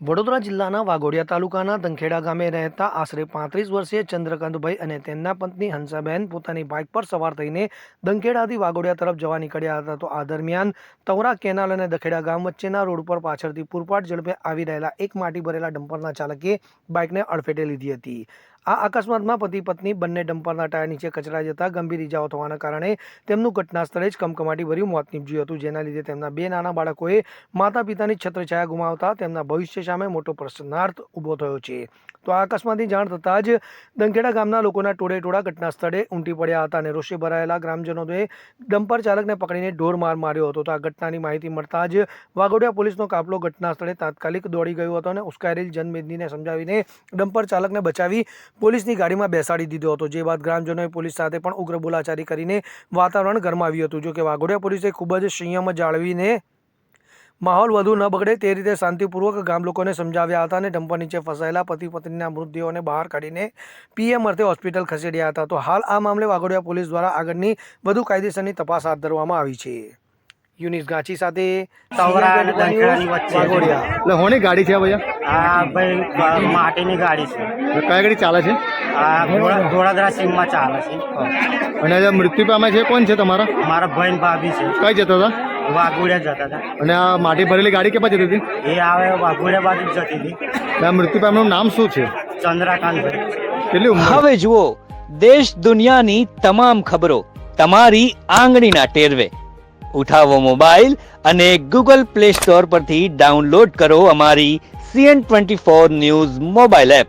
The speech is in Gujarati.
વડોદરા જિલ્લાના વાઘોડિયા તાલુકાના ધંખેડા ગામે રહેતા આશરે 35 વર્ષીય ચંદ્રકાંતભાઈ અને તેમના પત્ની હંસાબેન પોતાની બાઇક પર સવાર થઈને ધંખેડાથી વાઘોડિયા તરફ જવા નીકળ્યા હતા. તો આ દરમિયાન તવરા કેનાલ અને દખેડા ગામ વચ્ચેના રોડ પર પાછળથી પૂરપાટ ઝડપે આવી રહેલા એક માટી ભરેલા ડમ્પરના ચાલકે બાઇકને અડફેટે લીધી હતી. આ અકસ્માતમાં પતિ પત્ની બંને ડમ્પરના ટાયર નીચે કચડાઈ જતા ગંભીર ઇજાઓ થવાના કારણે તેમનું ઘટના સ્થળે જ કમકમાટીભર્યું મોત નીપજ્યું હતું, જેના લીધે તેમના બે નાના બાળકોએ માતા પિતાની છત્રછાયા ગુમાવતા તેમના ભવિષ્ય સામે મોટો પ્રશ્નાર્થ ઊભો થયો છે. તો આ અકસ્માતની જાણ થતાં જ ધંખેડા ગામના લોકોના ટોળે ઘટના સ્થળે ઉમટી પડ્યા હતા અને રોષે ભરાયેલા ગ્રામજનોએ ડમ્પર ચાલકને પકડીને ઢોર માર માર્યો હતો. તો આ ઘટનાની માહિતી મળતા જ વાઘોડિયા પોલીસનો કાફલો ઘટના સ્થળે તાત્કાલિક દોડી ગયો હતો અને ઉશ્કેરાયેલ જનમેદનીને સમજાવીને ડમ્પર ચાલકને બચાવી પોલીસની ગાડીમાં બેસાડી દીધો હતો. જે બાદ ગ્રામજનોએ પોલીસ સાથે પણ ઉગ્ર બોલાચારી કરીને વાતાવરણ ગરમાવ્યું હતું. જો કે વાઘોડિયા પોલીસે ખૂબ જ સંયમ જાળવીને માહોલ વધુ ન બગડે તે રીતે શાંતિપૂર્વક ગામ લોકોને સમજાવ્યા હતા અને ડમ્પર નીચે ફસાયેલા પતિ પત્નીના મૃતદેહોને બહાર કાઢીને પીએમ અર્થે હોસ્પિટલ ખસેડ્યા હતા. તો હાલ આ મામલે વાઘોડિયા પોલીસ દ્વારા આગળની વધુ કાયદેસરની તપાસ હાથ ધરવામાં આવી છે. યુનિસ ગાંચી સાથે વાઘોડિયા. એટલે હોની ગાડી છે ભૈયા? આ ભાઈ માટીની ગાડી છે. કઈ ગાડી ચાલે છે? આ ધોળાદરા સીમમાં ચાલે છે. અને જે મૃત્યુ પામ્યા છે કોણ છે તમારા? મારા ભાઈ ભાભી છે. કઈ જતા હતા? વાઘોડિયા જતા હતા. અને આ માટી ભરેલી ગાડી કે જતી હતી? એ આવે વાઘોડિયા બાજુ જ જતી હતી. આ મૃત્યુ પામનું નામ શું છે? ચંદ્રકાંતભાઈ. કેટલી ઉંમર? હવે જુઓ દેશ દુનિયાની તમામ ખબરો તમારી આંગળીના ટેરવે. ઉઠાવો મોબાઈલ અને ગૂગલ પ્લે સ્ટોર પરથી ડાઉનલોડ કરો અમારી CN24 ન્યૂઝ મોબાઈલ એપ.